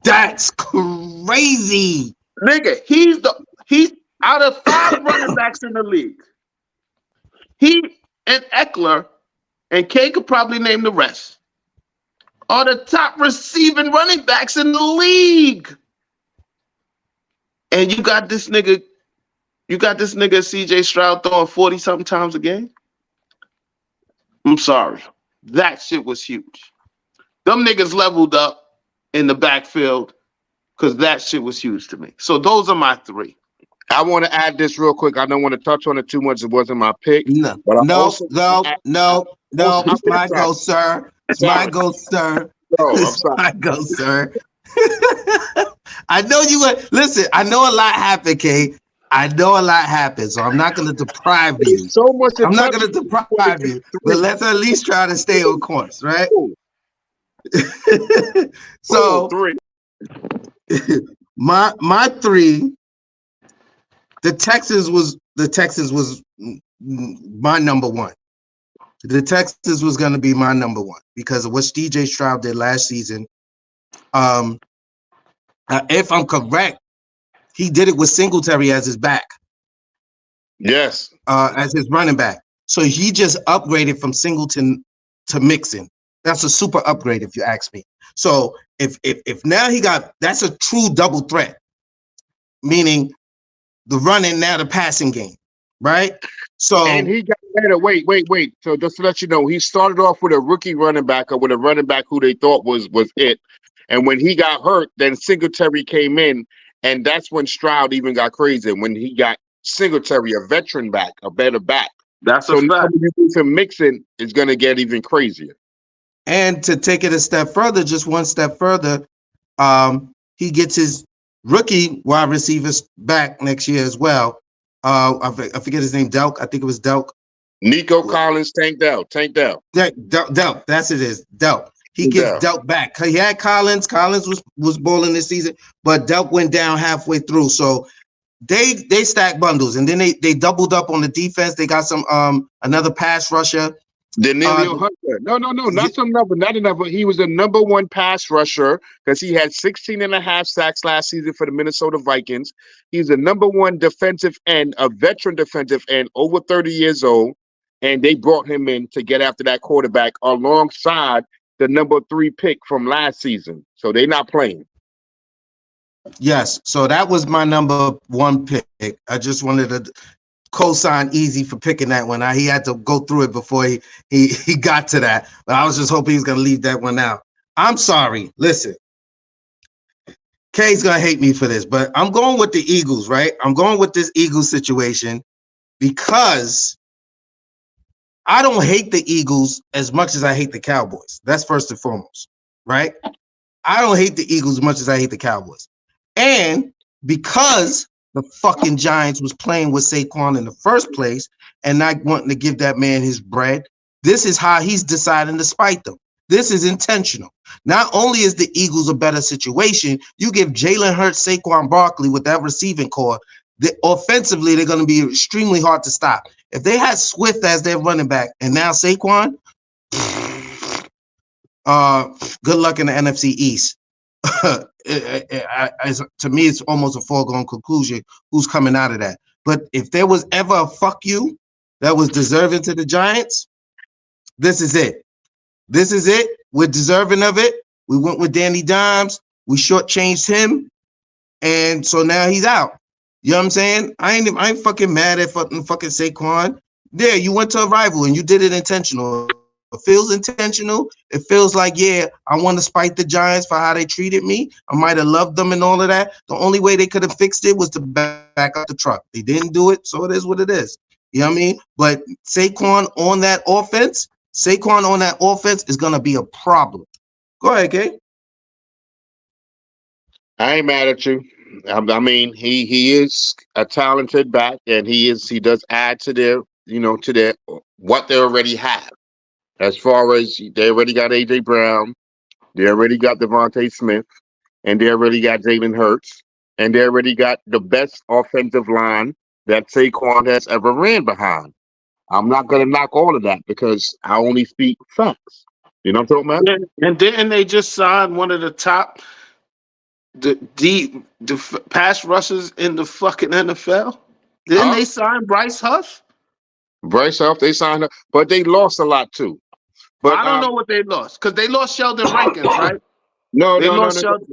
that's crazy. Nigga, he's out of 5 running backs in the league. He and Eckler, and K could probably name the rest, are the top receiving running backs in the league. And you got this nigga CJ Stroud throwing 40-something times a game? I'm sorry. That shit was huge. Them niggas leveled up in the backfield because that shit was huge to me. So those are my 3. I want to add this real quick. I don't want to touch on it too much. It wasn't my pick. No, but no. It's my go, sir. It's my go, sir. No, I'm It's sorry. my go, sir. I know you would listen. I know a lot happened, Kay. I know a lot happened, so I'm not going to deprive you. So much. I'm not going to deprive you, but let's at least try to stay on course, right? So 3. my 3. The Texans was my number 1. The Texans was going to be my number 1 because of what DJ Stroud did last season. If I'm correct, he did it with Singletary as his back. Yes. As his running back. So he just upgraded from Singleton to Mixon. That's a super upgrade, if you ask me. So if now that's a true double threat, meaning the running, now the passing game, right? So and he got better. Wait. So just to let you know, he started off with a rookie running back, or with a running back who they thought was it. And when he got hurt, then Singletary came in, and that's when Stroud even got crazy. When he got Singletary, a veteran back, a better back. That's So a now fact. you do some mixing is going to get even crazier. And to take it a step further, just one step further, he gets his rookie wide receivers back next year as well. I forget his name, Delk. I think it was Delk. Nico Collins, Tank Dell. Delk, that's it is. Delk. He gets Delk back. He had Collins. Collins was balling this season, but Delk went down halfway through. So they stacked bundles, and then they doubled up on the defense. They got some another pass rusher. Daniel Hunter. No, not another. He was the number 1 pass rusher because he had 16.5 sacks last season for the Minnesota Vikings. He's the number 1 defensive end, a veteran defensive end, over 30 years old. And they brought him in to get after that quarterback alongside the number 3 pick from last season. So they're not playing. Yes. So that was my number 1 pick. I just wanted to co-sign Easy for picking that one. He had to go through it before he got to that. But I was just hoping he was going to leave that one out. I'm sorry. Listen, Kay's going to hate me for this, but I'm going with the Eagles, right? I'm going with this Eagles situation because I don't hate the Eagles as much as I hate the Cowboys. That's first and foremost, right? I don't hate the Eagles as much as I hate the Cowboys. And because the fucking Giants was playing with Saquon in the first place and not wanting to give that man his bread, this is how he's deciding to spite them. This is intentional. Not only is the Eagles a better situation, you give Jalen Hurts, Saquon Barkley with that receiving core, offensively, they're going to be extremely hard to stop. If they had Swift as their running back and now Saquon, good luck in the NFC East. To me, it's almost a foregone conclusion who's coming out of that. But if there was ever a fuck you that was deserving to the Giants, this is it. This is it. We're deserving of it. We went with Danny Dimes. We shortchanged him. And so now he's out. You know what I'm saying? I ain't fucking mad at fucking Saquon. Yeah, you went to a rival and you did it intentional. It feels intentional. It feels like, yeah, I want to spite the Giants for how they treated me. I might have loved them and all of that. The only way they could have fixed it was to back up the truck. They didn't do it, so it is what it is. You know what I mean? But Saquon on that offense is going to be a problem. Go ahead, Kay. I ain't mad at you. I mean, he is a talented back, and he does add to their what they already have. As far as they already got AJ Brown, they already got Devontae Smith, and they already got Jalen Hurts. and they already got the best offensive line that Saquon has ever ran behind. I'm not gonna knock all of that because I only speak facts. You know what I'm talking about? And didn't they just sign one of the top pass rushers in the fucking NFL? Didn't they sign Bryce Huff? Bryce Huff, they signed her, but they lost a lot too. But I don't know what they lost because they lost Sheldon Rankins, right? No. They lost Sheldon.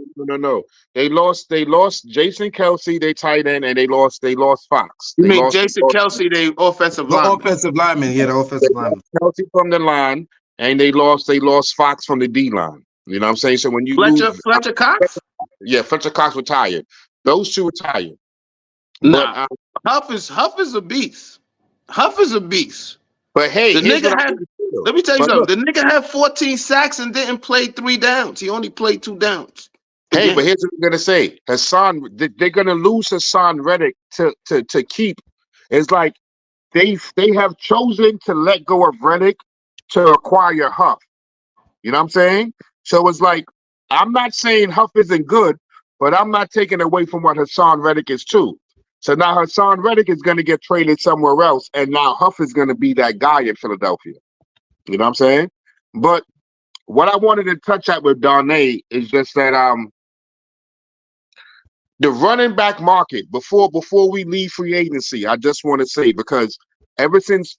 They lost Jason Kelsey, they tight end, and they lost Fox. You They mean lost Jason Kelsey, the offensive The lineman? offensive lineman, yeah, the offensive lineman. Kelsey from the line, and they lost Fox from the D line. You know what I'm saying? So when you lose, Fletcher Cox? yeah, Fletcher Cox retired. Those two retired. Nah, Huff is a beast. Huff is a beast. But hey, the nigga had. Let me tell you something. The nigga had 14 sacks and didn't play 3 downs. He only played 2 downs. Hey, but here's what I'm gonna say: they're gonna lose Hassan Reddick to keep. It's like they have chosen to let go of Reddick to acquire Huff. You know what I'm saying? So it's like I'm not saying Huff isn't good, but I'm not taking away from what Hassan Reddick is too. So now Hassan Reddick is going to get traded somewhere else, and now Huff is going to be that guy in Philadelphia. You know what I'm saying? But what I wanted to touch at with Darnay is just that the running back market before we leave free agency, I just want to say, because ever since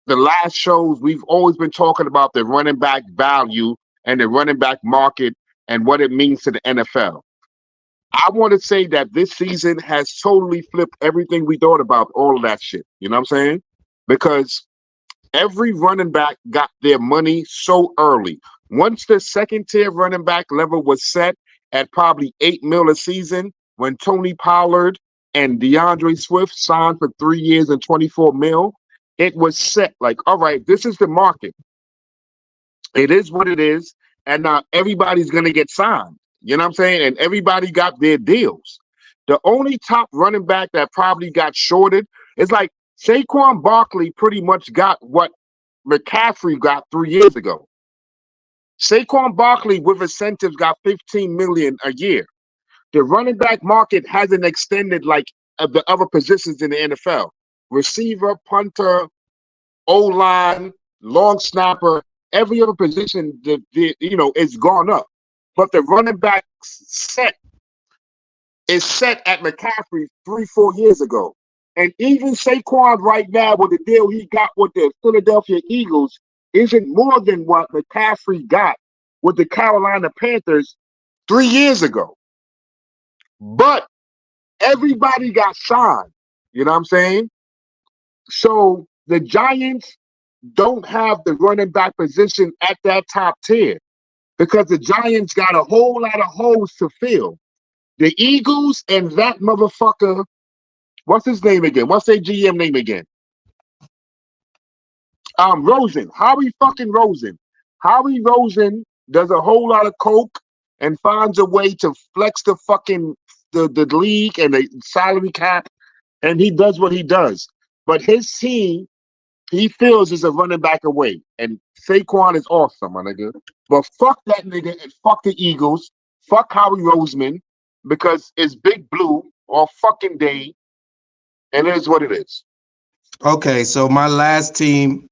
the last shows, we've always been talking about the running back value and the running back market and what it means to the NFL. I want to say that this season has totally flipped everything we thought about, all of that shit. You know what I'm saying? Because every running back got their money so early. Once the second tier running back level was set at probably $8 million a season, when Tony Pollard and DeAndre Swift signed for 3 years and $24 million, it was set like, all right, this is the market. It is what it is. And now everybody's going to get signed. You know what I'm saying? And everybody got their deals. The only top running back that probably got shorted is like Saquon Barkley pretty much got what McCaffrey got 3 years ago. Saquon Barkley with incentives got $15 million a year. The running back market hasn't extended like the other positions in the NFL. Receiver, punter, O-line, long snapper, every other position it's gone up. But the running back set is set at McCaffrey 3-4 years ago. And even Saquon right now with the deal he got with the Philadelphia Eagles isn't more than what McCaffrey got with the Carolina Panthers 3 years ago. But everybody got signed. You know what I'm saying? So the Giants don't have the running back position at that top tier because the Giants got a whole lot of holes to fill. The Eagles and that motherfucker, what's his name again? What's their GM name again? Rosen. Howie fucking Rosen. Howie Rosen does a whole lot of coke and finds a way to flex the fucking the league and the salary cap, and he does what he does. But his team, he feels, is a running back away. And Saquon is awesome, my nigga. But fuck that nigga and fuck the Eagles. Fuck Howie Roseman because it's Big Blue all fucking day. And it is what it is. Okay, so my last team,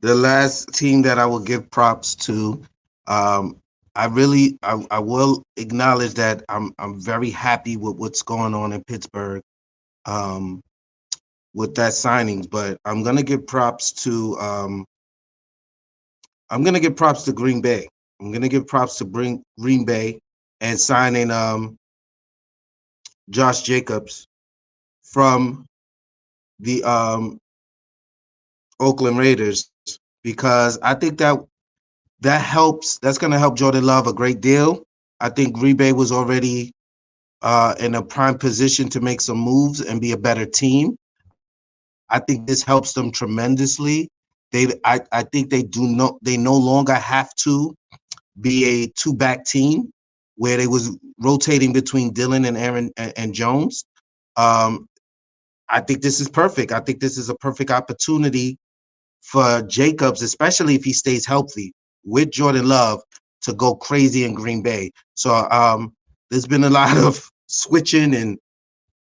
the last team that I will give props to, I will acknowledge that I'm very happy with what's going on in Pittsburgh with that signing, but I'm gonna give props to Green Bay. I'm gonna give props to Green Bay and signing Josh Jacobs from the Oakland Raiders, because I think that's going to help Jordan Love a great deal. I think Green Bay was already in a prime position to make some moves and be a better team. I think this helps them tremendously. I think they no longer have to be a two-back team where they was rotating between Dillon and Aaron and Jones. I think this is perfect. I think this is a perfect opportunity for Jacobs, especially if he stays healthy with Jordan Love, to go crazy in Green Bay. So there's been a lot of switching and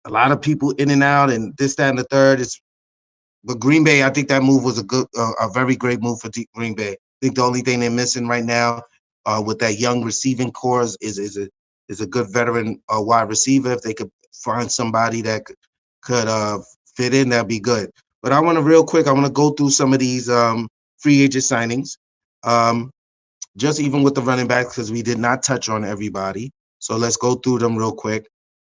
a lot of people in and out and this, that, and the third. But Green Bay, I think that move was a very great move for Green Bay. I think the only thing they're missing right now with that young receiving core is a good veteran wide receiver. If they could find somebody that could fit in, that'd be good. But I want to go through some of these free agent signings, just even with the running backs, because we did not touch on everybody. So let's go through them real quick.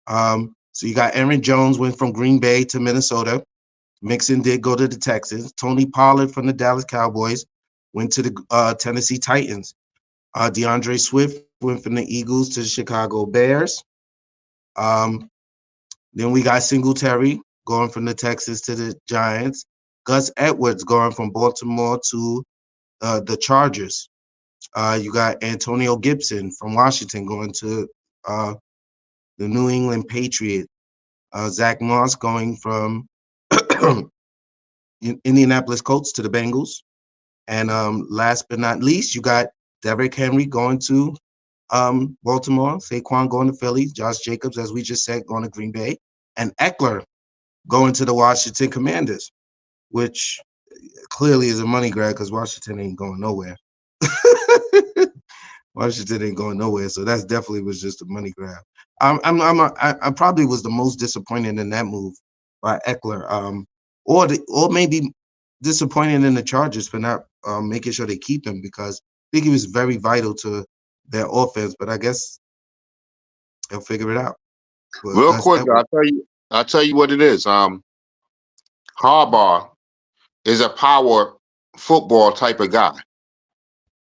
So you got Aaron Jones went from Green Bay to Minnesota. Mixon did go to the Texans. Tony Pollard from the Dallas Cowboys went to the Tennessee Titans. DeAndre Swift went from the Eagles to the Chicago Bears. Then we got Singletary going from the Texans to the Giants. Gus Edwards going from Baltimore to the Chargers. You got Antonio Gibson from Washington going to the New England Patriots. Zach Moss going from Indianapolis Colts to the Bengals. And last but not least, you got Derrick Henry going to Baltimore, Saquon going to Philly, Josh Jacobs, as we just said, going to Green Bay, and Eckler going to the Washington Commanders, which clearly is a money grab because Washington ain't going nowhere. Washington ain't going nowhere, so that's definitely was just a money grab. I probably was the most disappointed in that move by Eckler, or maybe disappointed in the Chargers for not making sure they keep him, because I think he was very vital to their offense. But I guess they'll figure it out. But real quick, I'll tell you what it is. Harbaugh is a power football type of guy.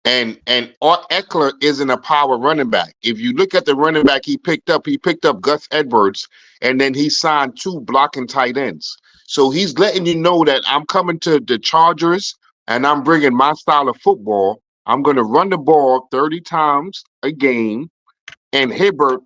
And Eckler isn't a power running back. If you look at the running back he picked up Gus Edwards, and then he signed 2 blocking tight ends. So he's letting you know that I'm coming to the Chargers and I'm bringing my style of football. I'm going to run the ball 30 times a game, and Hibbert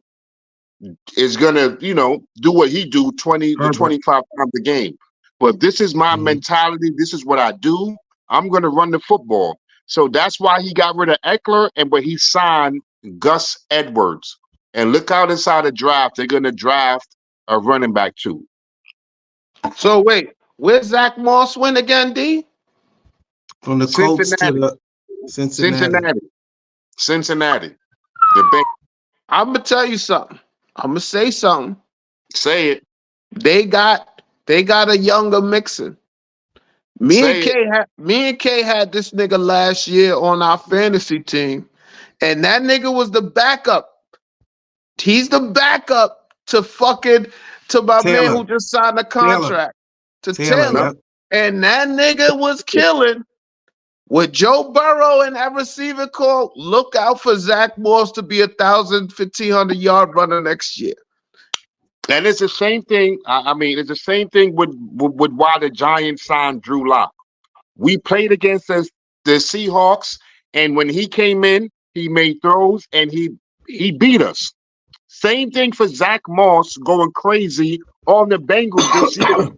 is going to, do what he do 20 to 25 times a game. But this is my mentality. This is what I do. I'm going to run the football. So that's why he got rid of Eckler, but he signed Gus Edwards. And look out inside the draft. They're going to draft a running back too. So wait, where's Zach Moss win again, D? From the Colts to the Cincinnati. The bank. I'm gonna tell you something. I'm gonna say something. Say it. They got a younger Mixon. Me and Kay had this nigga last year on our fantasy team, and that nigga was the backup. He's the backup to my Taylor. man who just signed a contract to Taylor. Yep. And that nigga was killing. With Joe Burrow and that receiver call, look out for Zach Moss to be 1,500 yard runner next year. And it's the same thing. It's the same thing with why the Giants signed Drew Lock. We played against the Seahawks, and when he came in, he made throws and he beat us. Same thing for Zach Moss going crazy on the Bengals this year.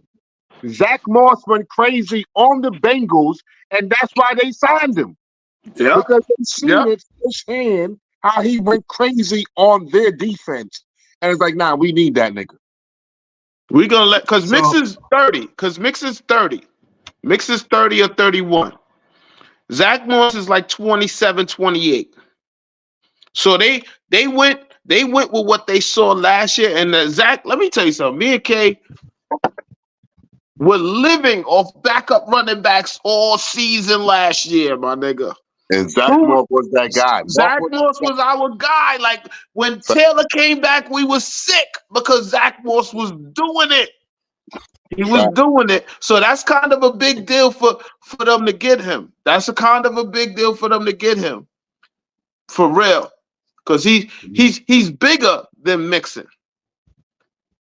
Zach Moss went crazy on the Bengals, and that's why they signed him. Yeah, because they seen it firsthand how he went crazy on their defense. And it's like, nah, we need that nigga. We're gonna let Mixon's 30. Mixon's 30 or 31. Zach Moss is like 27, 28. So they went with what they saw last year. And Zach, let me tell you something. Me and Kay were living off backup running backs all season last year, my nigga. And Zach Moss was that guy. Zach Moss was our guy. Like when Taylor came back, we were sick because Zach Moss was doing it. He was doing it. So that's kind of a big deal for them to get him. That's a kind of a big deal for them to get him. For real. Because he's bigger than Mixon.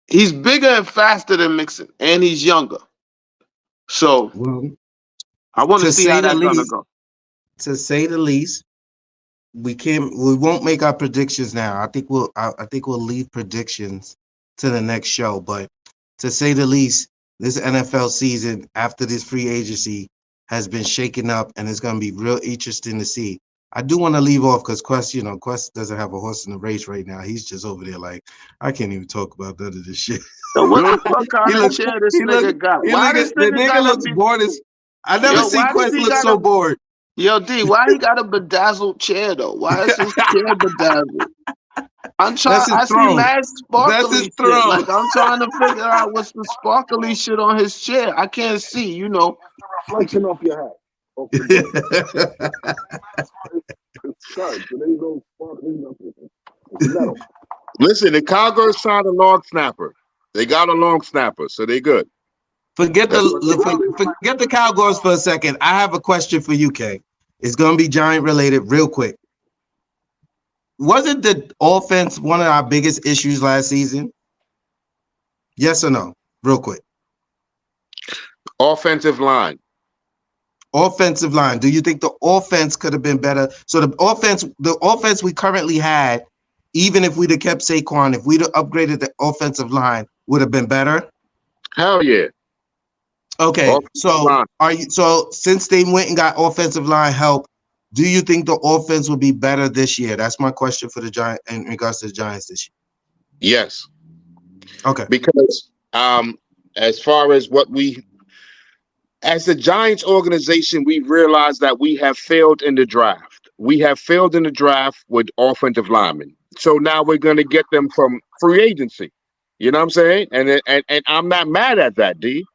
He's bigger and faster than Mixon. And he's younger. So I want to see how that's gonna go. To say the least, we won't make our predictions now. I think we'll leave predictions to the next show. But to say the least, this NFL season after this free agency has been shaken up, and it's going to be real interesting to see. I do want to leave off because Quest, Quest doesn't have a horse in the race right now. He's just over there like, I can't even talk about none of this shit. So what the fuck he kind of look, chair this he look, nigga got? he Why look. this The nigga nigga gotta looks be? bored as. I never Yo, seen why does Quest he look got so a? bored. Yo, D, why he got a bedazzled chair though? Why is his chair bedazzled? I'm trying. That's his I see throne. mad That's sparkly his shit. throne. Like I'm trying to figure out what's the sparkly shit on his chair. I can't see. You know. Reflection off your hat. Off the it's sharp. There ain't no sparkling nothing. It's metal. Listen, the Cowgirls signed a long snapper. They got a long snapper, so they good. Forget the Cowgirls for a second. I have a question for you, Kay. It's gonna be Giant related, real quick. Wasn't the offense one of our biggest issues last season? Yes or no? Real quick. Offensive line. Offensive line. Do you think the offense could have been better? So the offense we currently had, even if we'd have kept Saquon, if we'd have upgraded the offensive line, would have been better? Hell yeah. Okay, offensive so since they went and got offensive line help, do you think the offense will be better this year? That's my question for the Giants in regards to the Giants this year. Yes. Okay. Because as far as as the Giants organization, we realized that we have failed in the draft. We have failed in the draft with offensive linemen. So now we're going to get them from free agency. You know what I'm saying? And I'm not mad at that, D.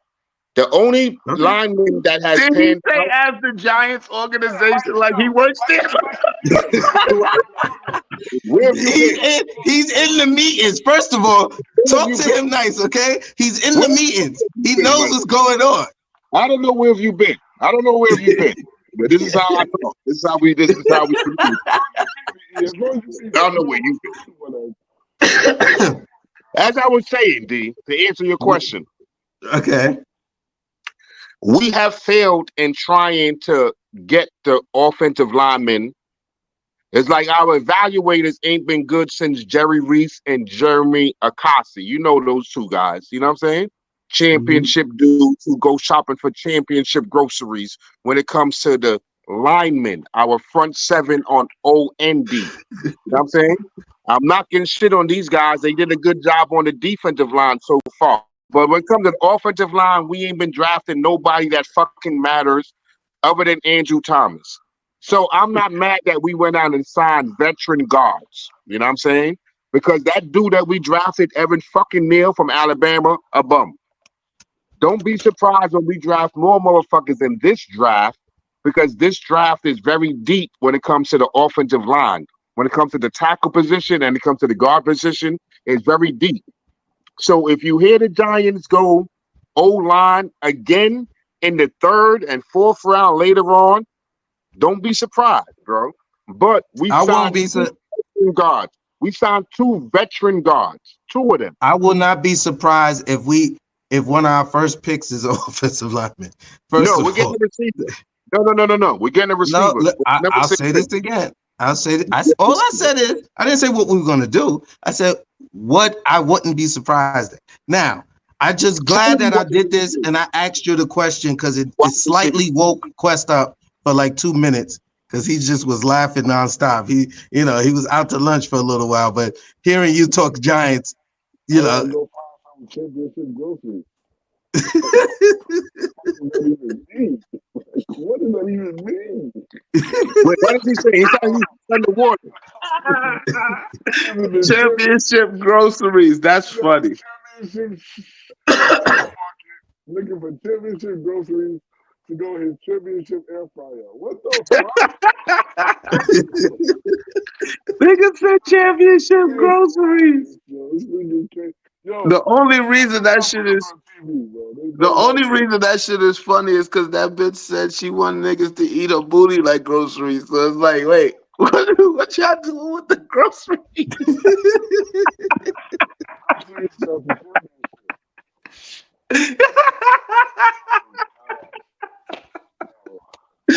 The only lineman that has Did he panned say out, as the Giants organization like he works there? where have you been? He's in the meetings. First of all, talk to him nice, okay? He's in the meetings. He knows what's going on. I don't know where have you been. I don't know where have you been. But this is how I talk. This is how we communicate. I don't know where you've been. As I was saying, D, to answer your question. Okay. We have failed in trying to get the offensive linemen. It's like our evaluators ain't been good since Jerry Reese and Jeremy Akasi. You know those two guys. You know what I'm saying? Championship dudes who go shopping for championship groceries when it comes to the linemen, our front seven on OND. You know what I'm saying? I'm not getting shit on these guys. They did a good job on the defensive line so far. But when it comes to the offensive line, we ain't been drafting nobody that fucking matters other than Andrew Thomas. So I'm not mad that we went out and signed veteran guards. You know what I'm saying? Because that dude that we drafted, Evan fucking Neal from Alabama, a bum. Don't be surprised when we draft more motherfuckers in this draft, because this draft is very deep when it comes to the offensive line. When it comes to the tackle position and it comes to the guard position, it's very deep. So if you hear the Giants go O-line again in the third and fourth round later on, don't be surprised, bro. But we signed two guards. We signed two veteran guards, two of them. I will not be surprised if one of our first picks is an offensive lineman. We're getting a receiver. No. We're getting a receiver. No, I'll say this again. I'll say that. All I said is I didn't say what we were going to do. I said what I wouldn't be surprised at. Now, I'm just glad that I did this and I asked you the question because it slightly woke Quest up for like 2 minutes because he just was laughing nonstop. He was out to lunch for a little while, but hearing you talk Giants, Go find some championship groceries. What does that even mean? Wait, what did he say? He said he's underwater. Championship groceries. That's funny. Looking for championship groceries to go his championship air fryer. What the fuck? Nigga said championship groceries. Yo, the only reason that shit is funny is because that bitch said she want niggas to eat her booty like groceries. So it's like, wait, what y'all doing with the groceries?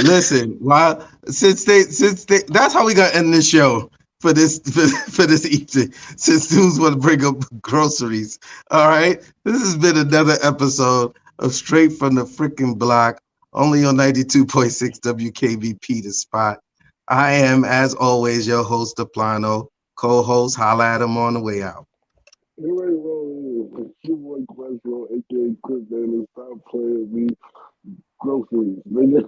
Listen, since they that's how we gonna end this show for this evening. Since dudes want to bring up groceries, all right. This has been another episode of Straight from the Freaking Block, only on 92.6 WKBP, The Spot. I am, as always, your host, Deplano. Co-host, holla at him on the way out. You ain't wrong. Your boy Questro, aka Chris Bailey, stop playing me. Groceries, nigga.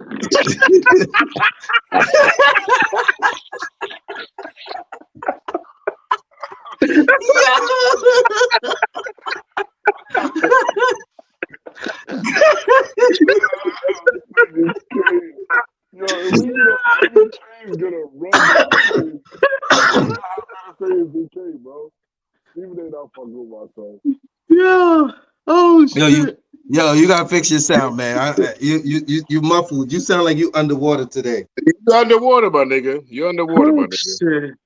Yo, if we get a DK's gonna run the I gotta say it's DK, bro. Even they not fucking with my son. Yeah. Oh shit. You gotta fix your sound, man. You muffled. You sound like you underwater today. You're underwater, my nigga. You're underwater, my nigga. Shit.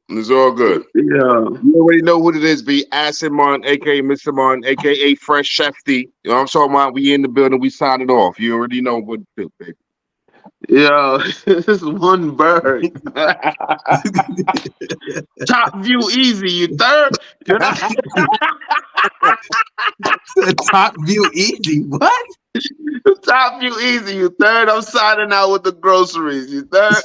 It's all good. Yeah. You already know what it is. Be Acid Mon, aka Mr. Mon, aka Fresh Shefty. You know what I'm talking about? We in the building. We signing off. You already know what to do, baby. Yo, this is one bird. Top view easy, you third. Top view easy. What? Top view easy, you third. I'm signing out with the groceries, you third.